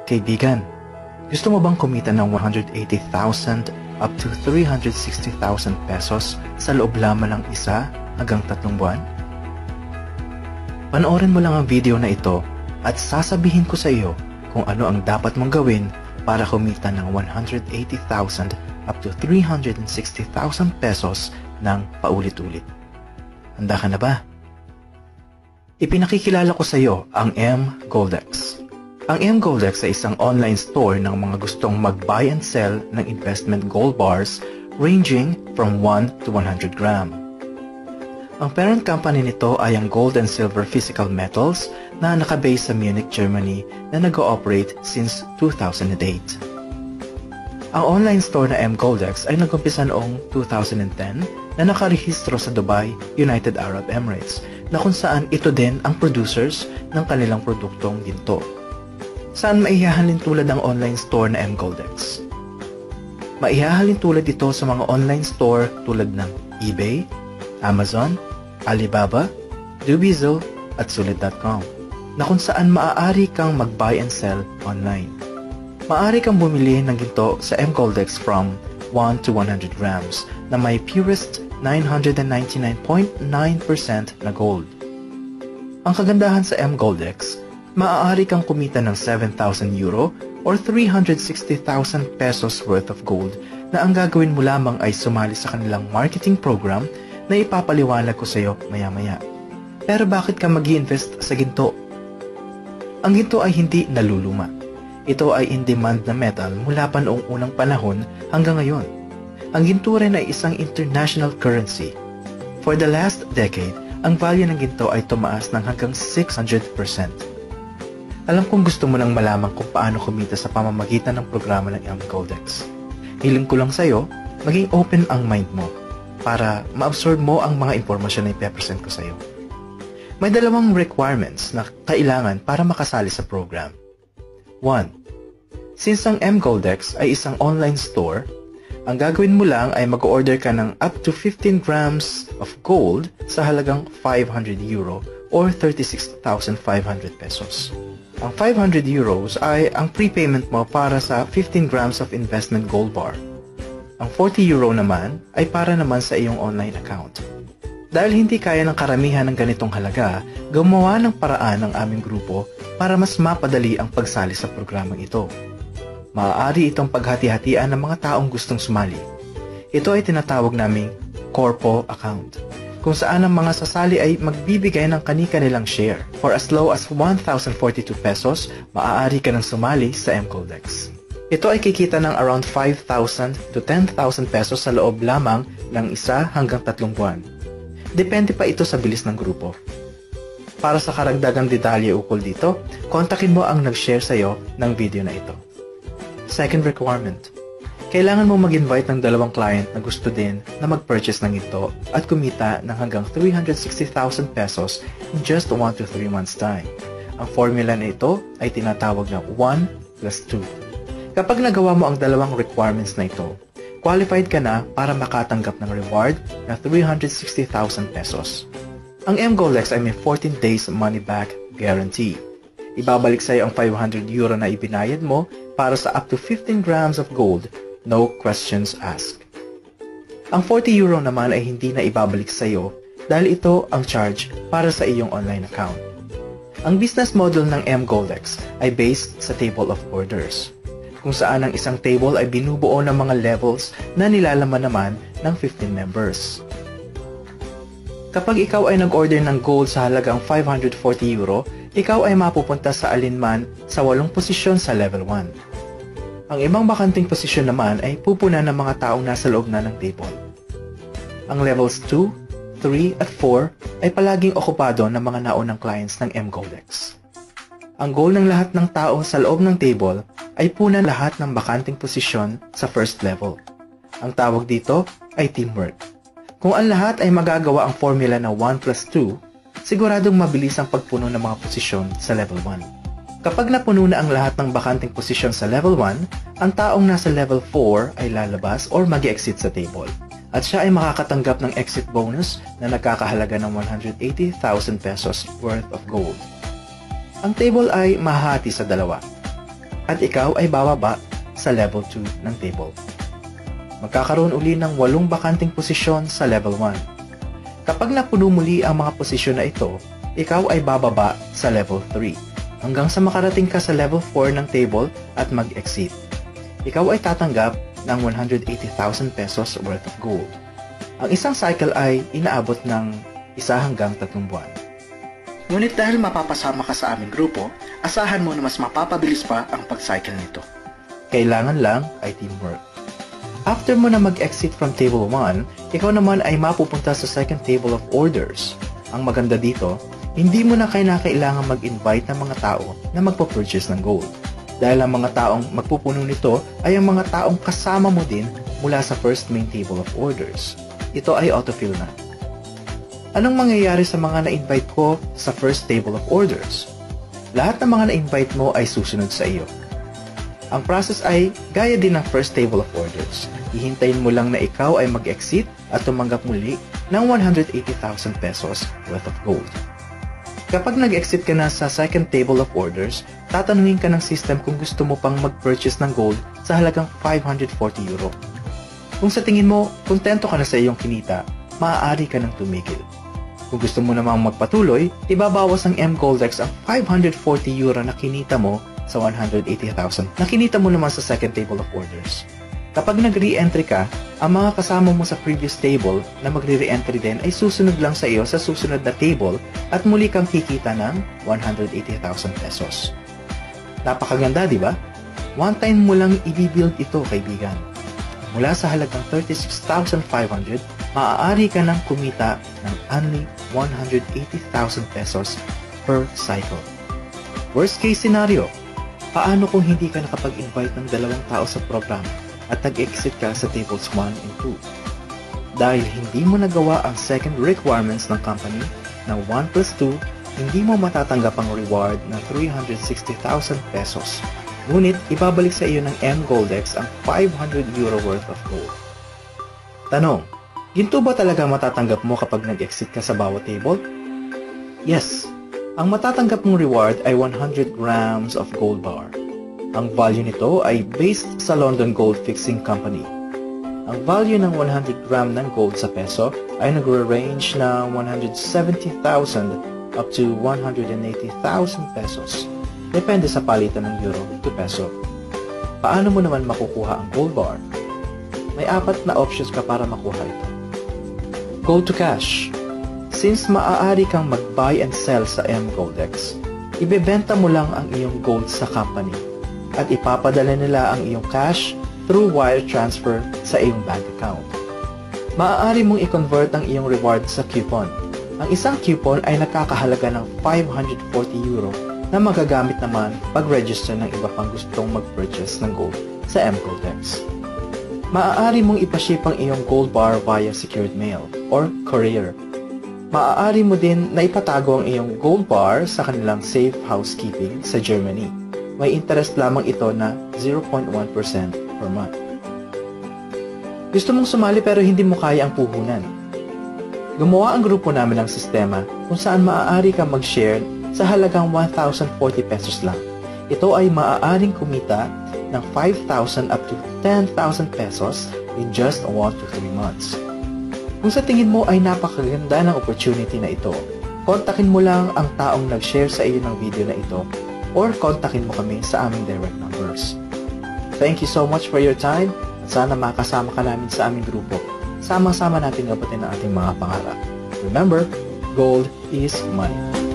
Kaibigan, gusto mo bang kumita ng 180,000 up to 360,000 pesos sa loob lamang ng 1 hanggang 3 buwan? Panoorin mo lang ang video na ito at sasabihin ko sa iyo kung ano ang dapat mong gawin para kumita ng 180,000 up to 360,000 pesos ng paulit-ulit. Handa ka na ba? Ipinakikilala ko sa iyo ang mGoldex. Ang mGoldex ay isang online store ng mga gustong mag-buy and sell ng investment gold bars ranging from 1 to 100 gram. Ang parent company nito ay ang Gold and Silver Physical Metals na nakabase sa Munich, Germany na nag-ooperate since 2008. Ang online store na mGoldex ay nag-umpisa noong 2010 na nakarehistro sa Dubai, United Arab Emirates na kung saan ito din ang producers ng kanilang produktong ginto. Saan maihahalin tulad ang online store na mGoldex? Maihahalin tulad ito sa mga online store tulad ng eBay, Amazon, Alibaba, Dubizzle at Sulit.com na kung saan maaari kang mag-buy and sell online. Maaari kang bumili ng ginto sa mGoldex from 1 to 100 grams na may purest 999.9% na gold. Ang kagandahan sa mGoldex, maaari kang kumita ng 7,000 euro or 360,000 pesos worth of gold na ang gagawin mo lamang ay sumali sa kanilang marketing program na ipapaliwanag ko sa iyo maya-maya. Pero bakit ka mag-i-invest sa ginto? Ang ginto ay hindi naluluma. Ito ay in-demand na metal mula pa noong unang panahon hanggang ngayon. Ang ginto rin ay isang international currency. For the last decade, ang value ng ginto ay tumaas ng hanggang 600%. Alam kong gusto mo nang malaman kung paano kumita sa pamamagitan ng programa ng mGoldex. Hiling ko lang sa iyo, maging open ang mind mo para ma-absorb mo ang mga impormasyon na ipepresent ko sa iyo. May 2 requirements na kailangan para makasali sa program. 1. Since ang mGoldex ay isang online store, ang gagawin mo lang ay mag-order ka ng up to 15 grams of gold sa halagang 500 euro or 36,500 pesos. Ang 500 euros ay ang prepayment mo para sa 15 grams of investment gold bar. Ang 40 euro naman ay para naman sa iyong online account. Dahil hindi kaya ng karamihan ng ganitong halaga, gumawa ng paraan ng aming grupo para mas mapadali ang pagsali sa programang ito. Maaari itong paghati-hatian ng mga taong gustong sumali. Ito ay tinatawag naming Corpo account, kung saan ang mga sasali ay magbibigay ng kani-kanilang share. For as low as 1,042 pesos, maaari ka nang sumali sa mGoldex. Ito ay kikita ng around 5,000 to 10,000 pesos sa loob lamang ng 1 hanggang 3 buwan. Depende pa ito sa bilis ng grupo. Para sa karagdagang detalye ukol dito, kontakin mo ang nag-share sa iyo ng video na ito. Second requirement. Kailangan mo mag-invite ng 2 client na gusto din na mag-purchase ng ito at kumita ng hanggang 360,000 pesos in just 1 to 3 months time. Ang formula na ito ay tinatawag na 1 plus 2. Kapag nagawa mo ang 2 requirements na ito, qualified ka na para makatanggap ng reward na 360,000 pesos. Ang mGoldex ay may 14 days money back guarantee. Ibabalik sa iyo ang 500 euro na ibinayad mo para sa up to 15 grams of gold. No questions asked. Ang 40 euro naman ay hindi na ibabalik sa iyo dahil ito ang charge para sa iyong online account. Ang business model ng mGoldex ay based sa table of orders, kung saan ang isang table ay binubuo ng mga levels na nilalaman naman ng 15 members. Kapag ikaw ay nag-order ng gold sa halagang 540 euro, ikaw ay mapupunta sa alinman sa 8 posisyon sa level 1. Ang ibang bakanting posisyon naman ay pupunan ng mga taong nasa loob na ng table. Ang levels 2, 3 at 4 ay palaging okupado ng mga naunang clients ng mGoldex. Ang goal ng lahat ng tao sa loob ng table ay punan lahat ng bakanting posisyon sa first level. Ang tawag dito ay teamwork. Kung ang lahat ay magagawa ang formula na 1 plus 2, siguradong mabilis ang pagpuno ng mga posisyon sa level 1. Kapag napuno na ang lahat ng bakanting posisyon sa level 1, ang taong nasa level 4 ay lalabas or mag-exit sa table. At siya ay makakatanggap ng exit bonus na nagkakahalaga ng 180,000 pesos worth of gold. Ang table ay mahati sa 2. at ikaw ay bababa sa level 2 ng table. Magkakaroon uli ng 8 bakanting posisyon sa level 1. Kapag napuno muli ang mga posisyon na ito, ikaw ay bababa sa level 3 hanggang sa makarating ka sa level 4 ng table at mag-exit. Ikaw ay tatanggap ng 180,000 pesos worth of gold. Ang isang cycle ay inaabot ng 1 hanggang 3 buwan. Ngunit dahil mapapasama ka sa aming grupo, asahan mo na mas mapapabilis pa ang pag-cycle nito. Kailangan lang ay teamwork. After mo na mag-exit from table 1, ikaw naman ay mapupunta sa second table of orders. Ang maganda dito, hindi mo na kailangan mag-invite ng mga tao na magpa-purchase ng gold. Dahil ang mga taong magpupuno nito ay ang mga taong kasama mo din mula sa first main table of orders. Ito ay autofill na. Anong mangyayari sa mga na-invite ko sa first table of orders? Lahat ng mga na-invite mo ay susunod sa iyo. Ang process ay gaya din ng first table of orders. Hihintayin mo lang na ikaw ay mag-exit at tumanggap muli ng 180,000 pesos worth of gold. Kapag nag-exit ka na sa second table of orders, tatanungin ka ng system kung gusto mo pang mag-purchase ng gold sa halagang 540 euro. Kung sa tingin mo, kontento ka na sa iyong kinita, maaari ka nang tumigil. Kung gusto mo namang magpatuloy, ibabawas ng mGoldex ang 540 euro na kinita mo sa 180,000 na kinita mo naman sa second table of orders. Kapag nag-re-entry ka, ang mga kasama mo sa previous table na magre-re-entry din ay susunod lang sa iyo sa susunod na table at muli kang kikita ng 180,000 pesos. Napakaganda, di ba? One time mo lang i-build ito, kaibigan. Mula sa halagang 36,500, maaari ka nang kumita ng only 180,000 pesos per cycle. Worst case scenario, paano kung hindi ka nakapag-invite ng 2 tao sa programa at nag-exit ka sa tables 1 and 2? Dahil hindi mo nagawa ang second requirements ng company na 1 plus 2, hindi mo matatanggap ang reward na 360,000 pesos. Ngunit ibabalik sa iyo ng mGoldex ang 500 euro worth of gold. Tanong, ginto ba talaga matatanggap mo kapag nag-exit ka sa bawat table? Yes. Ang matatanggap mong reward ay 100 grams of gold bar. Ang value nito ay based sa London Gold Fixing Company. Ang value ng 100 gram ng gold sa peso ay nagre-range na 170,000 up to 180,000 pesos. Depende sa palitan ng euro to peso. Paano mo naman makukuha ang gold bar? May 4 na options ka para makuha ito. Gold to cash. Since maaari kang mag-buy and sell sa mGoldex, ibebenta mo lang ang iyong gold sa company at ipapadala nila ang iyong cash through wire transfer sa iyong bank account. Maaari mong i-convert ang iyong reward sa coupon. Ang isang coupon ay nakakahalaga ng 540 euro na magagamit naman pag-register ng iba pang gustong mag-purchase ng gold sa mGoldex. Maaari mong ipaship ang iyong gold bar via secured mail or courier. Maaari mo din na ipatago ang iyong gold bar sa kanilang safe housekeeping sa Germany. May interest lamang ito na 0.1% per month. Gusto mong sumali pero hindi mo kaya ang puhunan? Gumawa ang grupo namin ng sistema kung saan maaari kang mag-share sa halagang 1,040 pesos lang. Ito ay maaaring kumita ng 5,000 up to 10,000 pesos in just 1 to 3 months. Kung sa tingin mo ay napakaganda ng opportunity na ito, kontakin mo lang ang taong nag-share sa iyo ng video na ito or kontakin mo kami sa aming direct numbers. Thank you so much for your time at sana makasama ka namin sa aming grupo. Sama-sama natin gabatin ang ating mga pangarap. Remember, gold is money.